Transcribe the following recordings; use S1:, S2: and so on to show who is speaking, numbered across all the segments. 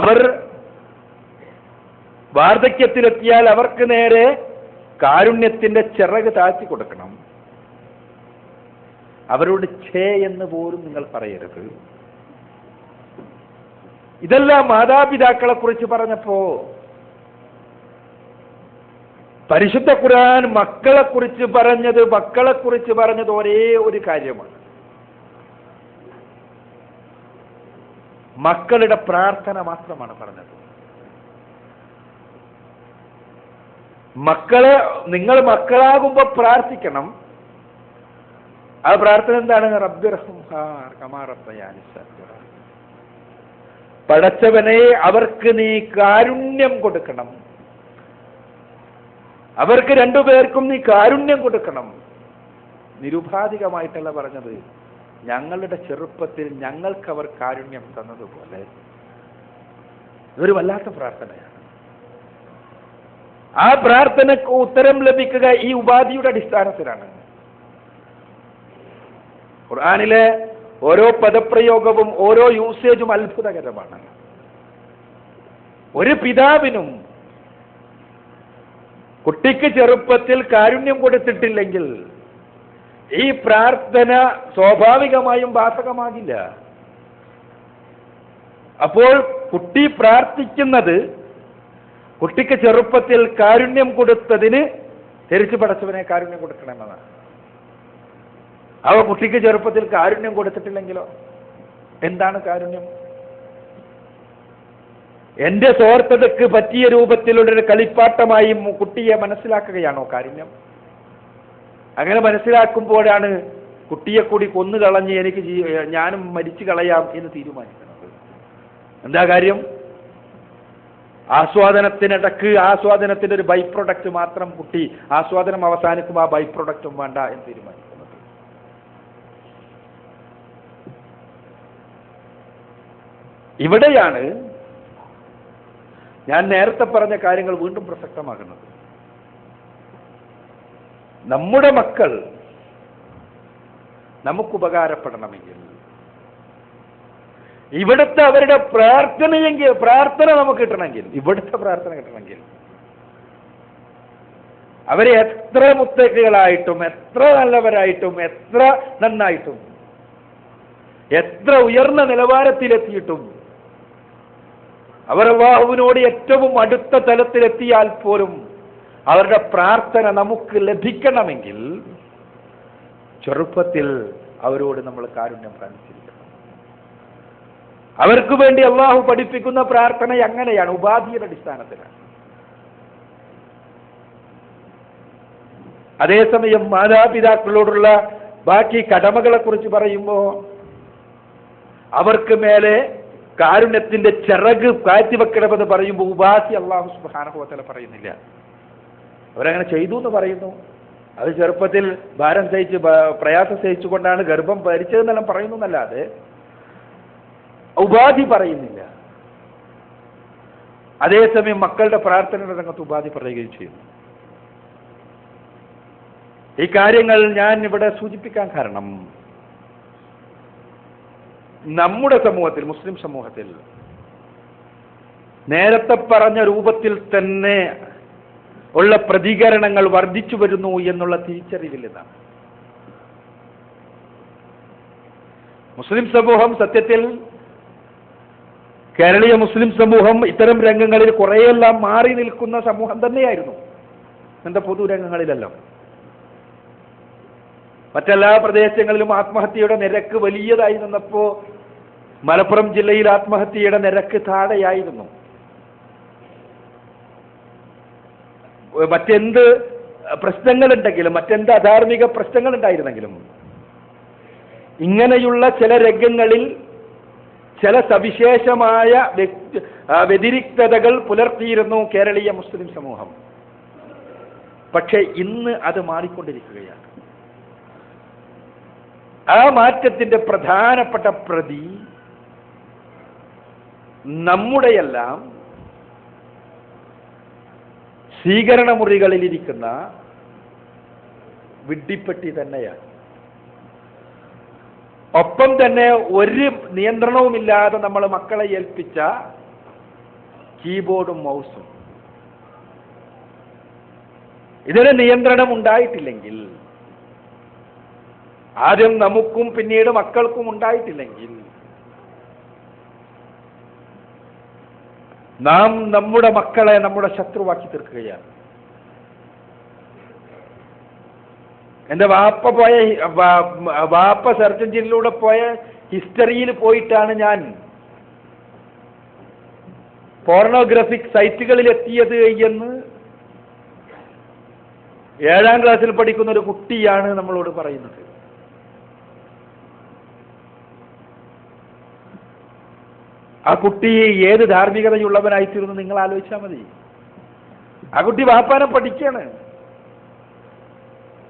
S1: അവർ വാർദ്ധക്യത്തിലെത്തിയാൽ അവർക്ക് നേരെ കാരുണ്യത്തിന്റെ ചിറക് താഴ്ത്തി കൊടുക്കണം. അവരോട് ഛേ എന്ന് പോലും നിങ്ങൾ പറയരുത്. ഇതെല്ലാം മാതാപിതാക്കളെ കുറിച്ച് പറഞ്ഞപ്പോ പരിശുദ്ധ ഖുർആൻ മക്കളെ കുറിച്ച് പറഞ്ഞത് ഒരേ ഒരു കാര്യമാണ്. മക്കളുടെ പ്രാർത്ഥന മാത്രമാണ് പറഞ്ഞത്. നിങ്ങൾ മക്കളാകുമ്പോ പ്രാർത്ഥിക്കണം. ആ പ്രാർത്ഥന എന്താണ്? റബ്ബിർഹംഹാ കമാ റബ്ബയാനി സഗീറ. പടച്ചവനെ, അവർക്ക് നീ കാരുണ്യം കൊടുക്കണം. അവർക്ക് രണ്ടുപേർക്കും നീ കാരുണ്യം കൊടുക്കണം. നിരുപാധികമായിട്ടല്ല പറഞ്ഞത്. ഞങ്ങളുടെ ചെറുപ്പത്തിൽ ഞങ്ങൾക്ക് അവർ കാരുണ്യം തന്നതുപോലെ. ഇതൊരു വല്ലാത്ത പ്രാർത്ഥനയാണ്. ആ പ്രാർത്ഥനക്ക് ഉത്തരം ലഭിക്കുക ഈ ഉപാധിയുടെ അടിസ്ഥാനത്തിലാണ്. ഖുർആനിലെ ഓരോ പദപ്രയോഗവും ഓരോ യൂസേജും അത്ഭുതകരമാണ്. ഒരു പിതാവിനും കുട്ടിക്ക് ചെറുപ്പത്തിൽ കാരുണ്യം കൊടുത്തിട്ടില്ലെങ്കിൽ ഈ പ്രാർത്ഥന സ്വാഭാവികമായും ബാധകമാകില്ല. അപ്പോൾ കുട്ടി പ്രാർത്ഥിക്കുന്നത് കുട്ടിക്ക് ചെറുപ്പത്തിൽ കാരുണ്യം കൊടുത്തതിന് തിരിച്ചു പടച്ചവനെ കാരുണ്യം കൊടുക്കണമെന്നാണ്. അവ കുട്ടിക്ക് ചെറുപ്പത്തിൽ കാരുണ്യം കൊടുത്തിട്ടില്ലെങ്കിലോ എന്താണ് കാരുണ്യം? എന്റെ സ്വാർത്ഥതയ്ക്ക് പറ്റിയ രൂപത്തിലുള്ളൊരു കളിപ്പാട്ടമായി കുട്ടിയെ മനസ്സിലാക്കുകയാണോ കാരുണ്യം? അങ്ങനെ മനസ്സിലാക്കുമ്പോഴാണ് കുട്ടിയെ കൂടി കൊന്നുകളഞ്ഞ് ഞാനും മരിച്ചു കളയാം എന്ന് തീരുമാനിക്കുന്നത്. എന്താ കാര്യം? ആസ്വാദനത്തിനിടക്ക് ആസ്വാദനത്തിന്റെ ഒരു ബൈ പ്രൊഡക്റ്റ് മാത്രം കുട്ടി ആസ്വാദനം അവസാനിക്കുമ്പോൾ ആ ബൈ പ്രൊഡക്റ്റും വേണ്ട എന്ന് തീരുമാനിക്കുന്നത്. ഇവിടെയാണ് ഞാൻ നേരത്തെ പറഞ്ഞ കാര്യങ്ങൾ വീണ്ടും പ്രസക്തമാകുന്നത്. നമ്മുടെ മക്കൾ നമുക്ക് ഉപകാരപ്പെടണമെങ്കിൽ ഇവിടുത്തെ അവരുടെ പ്രാർത്ഥന നമുക്ക് കിട്ടണമെങ്കിൽ, ഇവിടുത്തെ പ്രാർത്ഥന കിട്ടണമെങ്കിൽ അവരെ എത്ര മുത്തക്കികളായിട്ടും എത്ര നല്ലവരായിട്ടും എത്ര നന്നായിട്ടും എത്ര ഉയർന്ന നിലവാരത്തിലെത്തിയിട്ടും അവർ അല്ലാഹുവിനോട് ഏറ്റവും അടുത്ത തലത്തിലെത്തിയാൽ പോലും അവരുടെ പ്രാർത്ഥന നമുക്ക് ലഭിക്കണമെങ്കിൽ ചെറുപ്പത്തിൽ അവരോട് നമ്മൾ കാരുണ്യം കാണിച്ചിരിക്കണം. അവർക്ക് വേണ്ടി അല്ലാഹു പഠിപ്പിക്കുന്ന പ്രാർത്ഥന അങ്ങനെയാണ്, ഉപാധിയുടെ അടിസ്ഥാനത്തിലാണ്. അതേസമയം മാതാപിതാക്കളോടുള്ള ബാക്കി കടമകളെ കുറിച്ച് പറയുമ്പോൾ അവർക്ക് മേലെ കാരുണ്യത്തിന്റെ ചിറക് കാഴ്ചവെക്കണമെന്ന് പറയുമ്പോൾ ഉപാധി അല്ലാഹു സുബ്ഹാനഹു വ തആല പറയുന്നില്ല. അവരങ്ങനെ ചെയ്തു എന്ന് പറയുന്നു. അത് ചെറുപ്പത്തിൽ ഭാരം സഹിച്ച് പ്രയാസം സഹിച്ചുകൊണ്ടാണ് ഗർഭം ഭരിച്ചതെന്നെല്ലാം പറയുന്നു എന്നല്ലാതെ ഉപാധി പറയുന്നില്ല. അതേസമയം മക്കളുടെ പ്രാർത്ഥനയുടെ രംഗത്ത് ഉപാധി പറയുകയും ചെയ്യുന്നു. ഈ കാര്യങ്ങൾ ഞാൻ ഇവിടെ സൂചിപ്പിക്കാൻ കാരണം നമ്മുടെ സമൂഹത്തിൽ, മുസ്ലിം സമൂഹത്തിൽ നേരത്തെ പറഞ്ഞ രൂപത്തിൽ തന്നെ ഉള്ള പ്രതികരണങ്ങൾ വർദ്ധിച്ചു വരുന്നു എന്നുള്ള തിരിച്ചറിവിൽ നിന്നാണ്. മുസ്ലിം സമൂഹം സത്യത്തിൽ കേരളീയ മുസ്ലിം സമൂഹം ഇത്തരം രംഗങ്ങളിൽ കുറേയെല്ലാം മാറി നിൽക്കുന്ന സമൂഹം തന്നെയായിരുന്നു. എന്താ പൊതുരംഗങ്ങളിലെല്ലാം മറ്റെല്ലാ പ്രദേശങ്ങളിലും ആത്മഹത്യയുടെ നിരക്ക് വലിയതായി നിന്നപ്പോ മലപ്പുറം ജില്ലയിൽ ആത്മഹത്യയുടെ നിരക്ക് താഴെയായിരുന്നു. മറ്റെന്ത് പ്രശ്നങ്ങളുണ്ടെങ്കിലും മറ്റെന്ത് അധാർമിക പ്രശ്നങ്ങളുണ്ടായിരുന്നെങ്കിലും ഇങ്ങനെയുള്ള ചില രംഗങ്ങളിൽ ചില സവിശേഷമായ വ്യതിരിക്തതകൾ പുലർത്തിയിരുന്നു കേരളീയ മുസ്ലിം സമൂഹം. പക്ഷെ ഇന്ന് അത് മാറിക്കൊണ്ടിരിക്കുകയാണ്. ആ മാറ്റത്തിന്റെ പ്രധാനപ്പെട്ട പ്രതി നമ്മുടെയെല്ലാം സ്വീകരണ മുറികളിലിരിക്കുന്ന വിഡ്ഢിപ്പെട്ടി തന്നെയാണ്. ഒപ്പം തന്നെ ഒരു നിയന്ത്രണവുമില്ലാതെ നമ്മൾ മക്കളെ ഏൽപ്പിച്ച കീബോർഡും മൗസും. ഇതിന് നിയന്ത്രണം ഉണ്ടായിട്ടില്ലെങ്കിൽ, ആദ്യം നമുക്കും പിന്നീട് മക്കൾക്കും ഉണ്ടായിട്ടില്ലെങ്കിൽ, നാം നമ്മുടെ മക്കളെ നമ്മുടെ ശത്രുവാക്കി തീർക്കുകയാണ്. എൻ്റെ വാപ്പ സെർച്ച് എഞ്ചിനിലൂടെ പോയ ഹിസ്റ്ററിയിൽ പോയിട്ടാണ് ഞാൻ പോർണോഗ്രാഫിക് സൈറ്റുകളിൽ എത്തിയത് എന്ന് 7ാം ക്ലാസ്സിൽ പഠിക്കുന്ന ഒരു കുട്ടിയാണ് നമ്മളോട് പറയുന്നത്. ആ കുട്ടി ഏത് ധാർമ്മികതയുള്ളവനായിത്തീർന്നു നിങ്ങൾ ആലോചിച്ചാൽ മതി. ആ കുട്ടി വാപ്പാനെ പഠിക്കാണ്.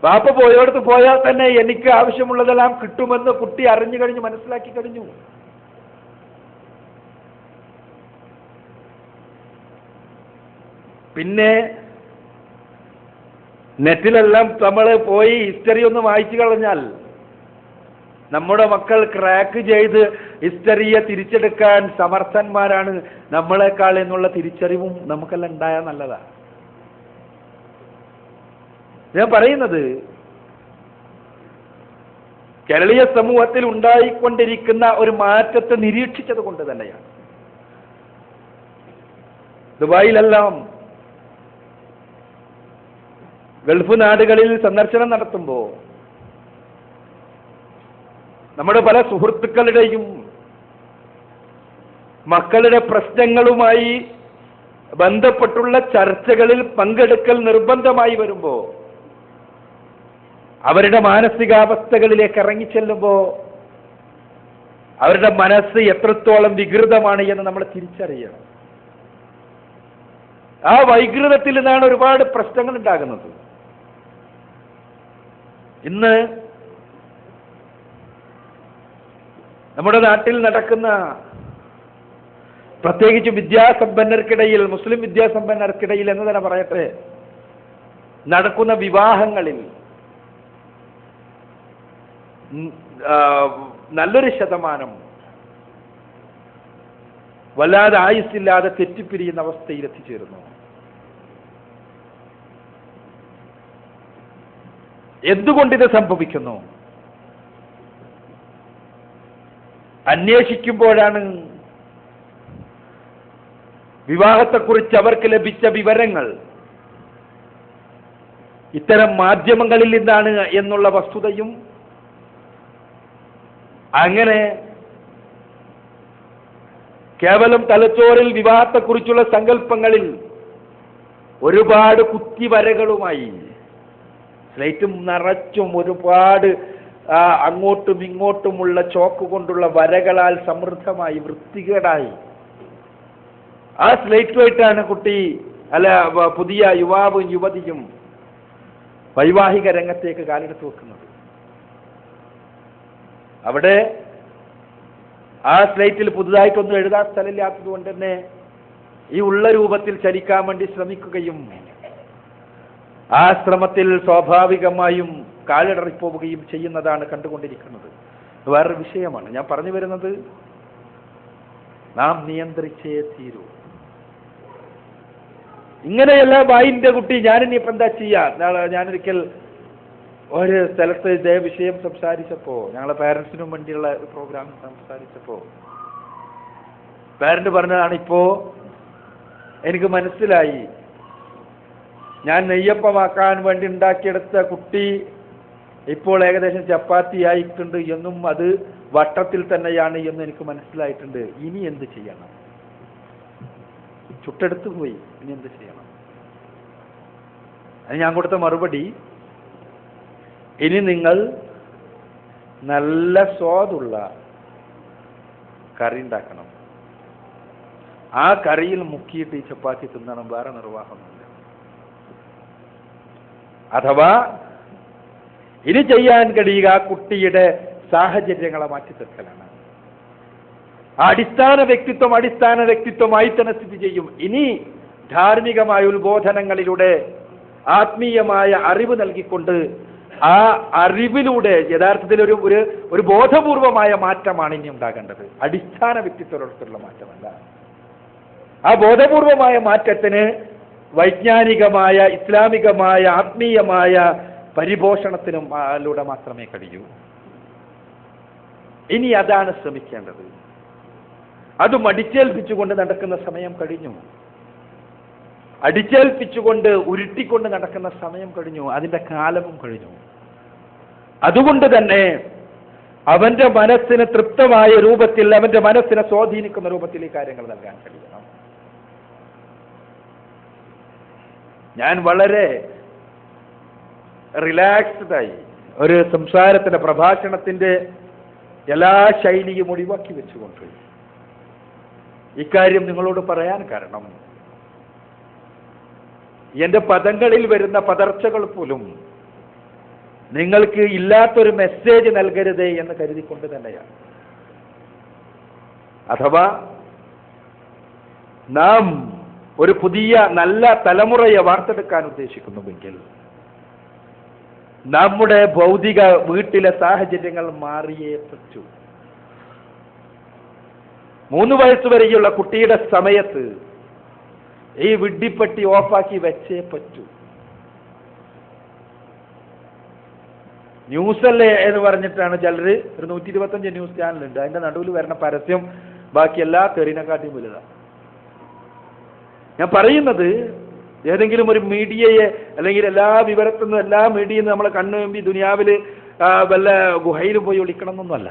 S1: വാപ്പ പോയോടത്ത് പോയാൽ തന്നെ എനിക്ക് ആവശ്യമുള്ളതെല്ലാം കിട്ടുമെന്ന് കുട്ടി അറിഞ്ഞു കഴിഞ്ഞു, മനസ്സിലാക്കി കഴിഞ്ഞു. പിന്നെ നെറ്റിലെല്ലാം നമ്മൾ പോയി ഹിസ്റ്ററി ഒന്ന് വായിച്ചു കളഞ്ഞാൽ നമ്മുടെ മക്കൾ ക്രാക്ക് ചെയ്ത് ഹിസ്റ്ററിയെ തിരിച്ചെടുക്കാൻ സമർത്ഥന്മാരാണ് നമ്മളെക്കാൾ എന്നുള്ള തിരിച്ചറിവും നമുക്കെല്ലാം ഉണ്ടായാൽ നല്ലതാണ്. ഞാൻ പറയുന്നത് കേരളീയ സമൂഹത്തിൽ ഉണ്ടായിക്കൊണ്ടിരിക്കുന്ന ഒരു മാറ്റത്തെ നിരീക്ഷിച്ചത് കൊണ്ട് തന്നെയാണ്. ദുബായിലെല്ലാം ഗൾഫ് നാടുകളിൽ സന്ദർശനം നടത്തുമ്പോൾ നമ്മുടെ പല സുഹൃത്തുക്കളുടെയും മക്കളുടെ പ്രശ്നങ്ങളുമായി ബന്ധപ്പെട്ടുള്ള ചർച്ചകളിൽ പങ്കെടുക്കൽ നിർബന്ധമായി വരുമ്പോൾ, അവരുടെ മാനസികാവസ്ഥകളിലേക്ക് ഇറങ്ങിച്ചെല്ലുമ്പോൾ അവരുടെ മനസ്സ് എത്രത്തോളം വികൃതമാണ് എന്ന് നമ്മൾ തിരിച്ചറിയണം. ആ വൈകൃതത്തിൽ നിന്നാണ് ഒരുപാട് പ്രശ്നങ്ങൾ ഉണ്ടാകുന്നത്. ഇന്ന് നമ്മുടെ നാട്ടിൽ നടക്കുന്ന, പ്രത്യേകിച്ച് വിദ്യാസമ്പന്നർക്കിടയിൽ, മുസ്ലിം വിദ്യാസമ്പന്നർക്കിടയിൽ എന്ന് തന്നെ പറയട്ടെ, നടക്കുന്ന വിവാഹങ്ങളിൽ നല്ലൊരു ശതമാനം വല്ലാതെ ആയുസ്സില്ലാതെ തെറ്റിപ്പിരിയുന്ന അവസ്ഥയിൽ എത്തിച്ചേരുന്നു. എന്തുകൊണ്ടിത് സംഭവിക്കുന്നു? അന്വേഷിക്കുമ്പോഴാണ് വിവാഹത്തെക്കുറിച്ച് അവർക്ക് ലഭിച്ച വിവരങ്ങൾ ഇത്തരം മാധ്യമങ്ങളിൽ നിന്നാണ് എന്നുള്ള വസ്തുതയും, അങ്ങനെ കേവലം തലച്ചോറിൽ വിവാഹത്തെക്കുറിച്ചുള്ള സങ്കല്പങ്ങളിൽ ഒരുപാട് കുത്തിവരകളുമായി, സ്ലേറ്റും നിറച്ചും ഒരുപാട് അങ്ങോട്ടും ഇങ്ങോട്ടുമുള്ള ചോക്ക് കൊണ്ടുള്ള വരകളാൽ സമൃദ്ധമായി വൃത്തികേടായി ആ സ്ലേറ്റുമായിട്ടാണ് കുട്ടി പുതിയ യുവാവും യുവതിയും വൈവാഹിക രംഗത്തേക്ക് കാലെടുത്ത് വെക്കുന്നത്. അവിടെ ആ സ്ലേറ്റിൽ പുതുതായിട്ടൊന്നും എഴുതാൻ സ്ഥലമില്ലാത്തത് കൊണ്ട് തന്നെ ഈ ഉള്ള രൂപത്തിൽ ചലിക്കാൻ വേണ്ടി ശ്രമിക്കുകയും ആ ശ്രമത്തിൽ സ്വാഭാവികമായും കാലിടറിപ്പോവുകയും ചെയ്യുന്നതാണ് കണ്ടുകൊണ്ടിരിക്കുന്നത്. വേറൊരു വിഷയമാണ് ഞാൻ പറഞ്ഞു വരുന്നത്. നാം നിയന്ത്രിച്ചേ തീരൂ. ഇങ്ങനെയല്ല ബായിന്റെ കുട്ടി, ഞാനിനിയിപ്പോൾ എന്താ ചെയ്യാ? ഞാനൊരിക്കൽ ഒരു സ്ഥലത്ത് ഇതേ വിഷയം സംസാരിച്ചപ്പോൾ, ഞങ്ങളെ പാരൻസിനും വേണ്ടിയുള്ള ഒരു പ്രോഗ്രാം സംസാരിച്ചപ്പോൾ പാരന്റ് പറഞ്ഞതാണ്, ഇപ്പോ എനിക്ക് മനസ്സിലായി, ഞാൻ നെയ്യപ്പമാക്കാൻ വേണ്ടി ഉണ്ടാക്കിയെടുത്ത കുട്ടി ഇപ്പോൾ ഏകദേശം ചപ്പാത്തി ആയിട്ടുണ്ട് എന്നും അത് വട്ടത്തിൽ തന്നെയാണ് എന്നും എനിക്ക് മനസ്സിലായിട്ടുണ്ട്. ഇനി എന്ത് ചെയ്യണം? ചുട്ടെടുത്തു പോയി, ഇനി എന്ത് ചെയ്യണം? അത് ഞാൻ കൊടുത്ത മറുപടി, ഇനി നിങ്ങൾ നല്ല സ്വാദുള്ള കറി ഉണ്ടാക്കണം. ആ കറിയിൽ മുക്കിയിട്ട് ഈ ചപ്പാത്തി തിന്നണം, വേറെ നിർവാഹമൊന്നുമില്ല. അഥവാ ഇനി ചെയ്യാൻ കഴിയുക ആ കുട്ടിയുടെ സാഹചര്യങ്ങളെ മാറ്റി തീർക്കലാണ്. ആ അടിസ്ഥാന വ്യക്തിത്വമായി തന്നെ സ്ഥിതി ചെയ്യും. ഇനി ധാർമ്മികമായ ഉത്ബോധനങ്ങളിലൂടെ ആത്മീയമായ അറിവ് നൽകിക്കൊണ്ട് ആ അറിവിലൂടെ യഥാർത്ഥത്തിൽ ഒരു ബോധപൂർവമായ മാറ്റമാണ് ഇനി ഉണ്ടാകേണ്ടത്. അടിസ്ഥാന വ്യക്തിത്വത്തിലുള്ള മാറ്റമല്ല. ആ ബോധപൂർവമായ മാറ്റത്തിന് വൈജ്ഞാനികമായ, ഇസ്ലാമികമായ, ആത്മീയമായ പരിപോഷണത്തിനും അതിലൂടെ മാത്രമേ കഴിയൂ. ഇനി അതാണ് ശ്രമിക്കേണ്ടത്. അതും അടിച്ചേൽപ്പിച്ചുകൊണ്ട് നടക്കുന്ന സമയം കഴിഞ്ഞു. അടിച്ചേൽപ്പിച്ചുകൊണ്ട് ഉരുട്ടിക്കൊണ്ട് നടക്കുന്ന സമയം കഴിഞ്ഞു. അതിന്റെ കാലവും കഴിഞ്ഞു. അതുകൊണ്ട് തന്നെ അവന്റെ മനസ്സിന് തൃപ്തമായ രൂപത്തിൽ, അവന്റെ മനസ്സിനെ സ്വാധീനിക്കുന്ന രൂപത്തിൽ ഈ കാര്യങ്ങൾ നൽകാൻ കഴിയണം. ഞാൻ വളരെ റിലാക്സ്ഡായി ഒരു സംസാരത്തിന്റെ, പ്രഭാഷണത്തിന്റെ എല്ലാ ശൈലിയും ഒഴിവാക്കി വെച്ചുകൊണ്ട് ഇക്കാര്യം നിങ്ങളോട് പറയാൻ കാരണം, എന്റെ പദങ്ങളിൽ വരുന്ന പതർച്ചകൾ പോലും നിങ്ങൾക്ക് ഇല്ലാത്തൊരു മെസ്സേജ് നൽകരുത് എന്ന് കരുതിക്കൊണ്ട് തന്നെയാണ്. അഥവാ നാം ഒരു പുതിയ നല്ല തലമുറയെ വാർത്തെടുക്കാൻ ഉദ്ദേശിക്കുന്നുവെങ്കിൽ നമ്മുടെ ഭൗതിക വീട്ടിലെ സാഹചര്യങ്ങൾ മാറിയേ പറ്റൂ. 3 വയസ്സ് വരെയുള്ള കുട്ടിയുടെ സമയത്ത് ഈ വിഡ്ഢിപ്പെട്ടി ഓഫാക്കി വെച്ചേ പറ്റൂ. ന്യൂസല്ലേ എന്ന് പറഞ്ഞിട്ടാണ് ചിലർ, ഒരു 125 ന്യൂസ് ചാനലുണ്ട്, അതിന്റെ നടുവിൽ വരുന്ന പരസ്യം ബാക്കി എല്ലാ തെറിനെക്കാട്ടിയും വലുതാണ്. ഞാൻ പറയുന്നത്, ഏതെങ്കിലും ഒരു മീഡിയയെ അല്ലെങ്കിൽ എല്ലാ വിവരത്തിൽ നിന്നും എല്ലാ മീഡിയയിൽ നിന്ന് നമ്മളെ കണ്ണു വെമ്പി ദുനിയാവിൽ വല്ല ഗുഹയിൽ പോയി ഒളിക്കണം എന്നൊന്നുമല്ല.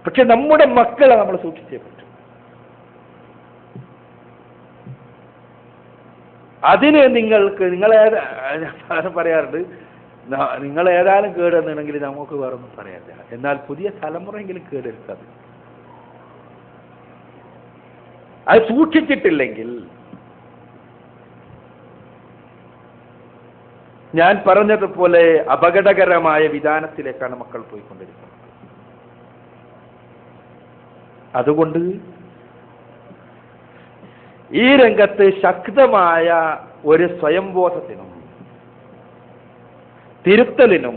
S1: പക്ഷെ നമ്മുടെ മക്കളെ നമ്മൾ സൂക്ഷിച്ചേ പറ്റും. അതിന് നിങ്ങളേതാ പറയാറുണ്ട്, നിങ്ങൾ ഏതായാലും കേടുവന്നിട്ടുണ്ടെങ്കിൽ നമുക്ക് വേറൊന്നും പറയാനില്ല, എന്നാൽ പുതിയ തലമുറയെങ്കിലും കേടെടുക്കാതെ. അത് സൂക്ഷിച്ചിട്ടില്ലെങ്കിൽ ഞാൻ പറഞ്ഞതുപോലെ അപകടകരമായ വിധാനത്തിലേക്കാണ് മക്കൾ പോയിക്കൊണ്ടിരിക്കുന്നത്. അതുകൊണ്ട് ഈ രംഗത്ത് ശക്തമായ ഒരു സ്വയംബോധത്തിനും തിരുത്തലിനും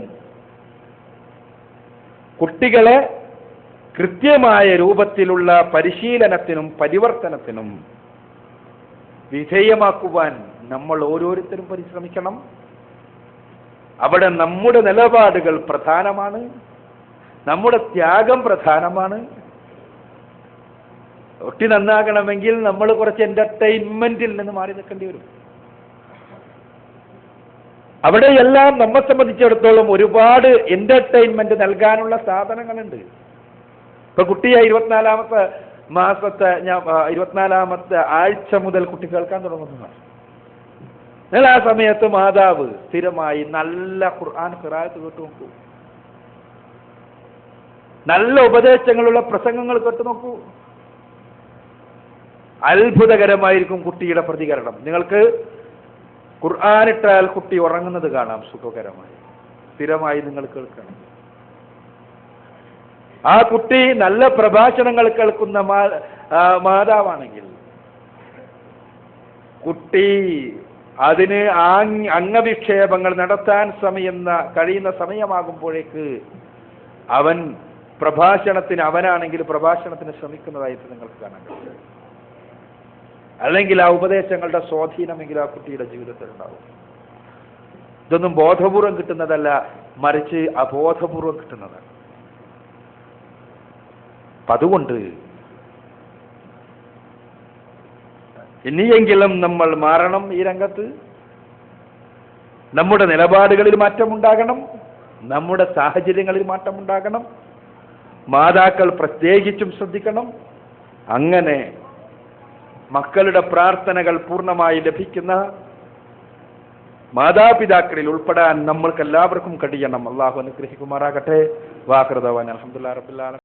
S1: കുട്ടികളെ കൃത്യമായ രൂപത്തിലുള്ള പരിശീലനത്തിനും പരിവർത്തനത്തിനും വിധേയമാക്കുവാൻ നമ്മൾ ഓരോരുത്തരും പരിശ്രമിക്കണം. അവിടെ നമ്മുടെ നിലപാടുകൾ പ്രധാനമാണ്, നമ്മുടെ ത്യാഗം പ്രധാനമാണ്. ഒട്ടി നന്നാകണമെങ്കിൽ നമ്മൾ കുറച്ച് എന്റർടൈൻമെന്റിൽ നിന്ന് മാറി നിൽക്കേണ്ടി വരും. അവിടെയെല്ലാം നമ്മെ സംബന്ധിച്ചിടത്തോളം ഒരുപാട് എന്റർടൈൻമെന്റ് നൽകാനുള്ള സാധനങ്ങളുണ്ട്. ഇപ്പൊ കുട്ടിയെ 24ാമത്തെ മാസത്തെ 24ാമത്തെ ആഴ്ച മുതൽ കുട്ടി കേൾക്കാൻ തുടങ്ങുന്നതാണ്. എന്നാൽ ആ സമയത്ത് മാതാവ് സ്ഥിരമായി നല്ല ഖുർആൻ ഖിറാഅത്ത് കേട്ടു നോക്കൂ, നല്ല ഉപദേശങ്ങളുള്ള പ്രസംഗങ്ങൾ കേട്ടു നോക്കൂ. അത്ഭുതകരമായിരിക്കും കുട്ടിയുടെ പ്രതികരണം. നിങ്ങൾക്ക് ഖുർആനിട്ടാൽ കുട്ടി ഉറങ്ങുന്നത് കാണാം സുഖകരമായി. സ്ഥിരമായി നിങ്ങൾ കേൾക്കണം. ആ കുട്ടി നല്ല പ്രഭാഷണങ്ങൾ കേൾക്കുന്ന മാതാവാണെങ്കിൽ കുട്ടി അതിന് അംഗവിക്ഷേപങ്ങൾ നടത്താൻ കഴിയുന്ന സമയമാകുമ്പോഴേക്ക് അവൻ അവനാണെങ്കിൽ പ്രഭാഷണത്തിന് ശ്രമിക്കുന്നതായിട്ട് നിങ്ങൾക്ക് കാണാൻ കഴിയും. അല്ലെങ്കിൽ ആ ഉപദേശങ്ങളുടെ സ്വാധീനമെങ്കിലും ആ കുട്ടിയുടെ ജീവിതത്തിൽ ഉണ്ടാവും. ഇതൊന്നും ബോധപൂർവം കിട്ടുന്നതല്ല, മറിച്ച് അബോധപൂർവം കിട്ടുന്നതാണ്. അതുകൊണ്ട് ഇനിയെങ്കിലും നമ്മൾ മാറണം. ഈ രംഗത്ത് നമ്മുടെ നിലപാടുകളിൽ മാറ്റമുണ്ടാകണം, നമ്മുടെ സാഹചര്യങ്ങളിൽ മാറ്റമുണ്ടാകണം. മാതാക്കൾ പ്രത്യേകിച്ചും ശ്രദ്ധിക്കണം. അങ്ങനെ മക്കളുടെ പ്രാർത്ഥനകൾ പൂർണ്ണമായി ലഭിക്കുന്ന മാതാപിതാക്കളിൽ ഉൾപ്പെടാൻ നമ്മൾക്ക് എല്ലാവർക്കും കഴിയണം. അള്ളാഹു അനുഗ്രഹിക്കുമാറാകട്ടെ. വാഖിറു ദഅ്വാനാ അൽഹംദുലില്ലാഹി റബ്ബിൽ ആലമീൻ.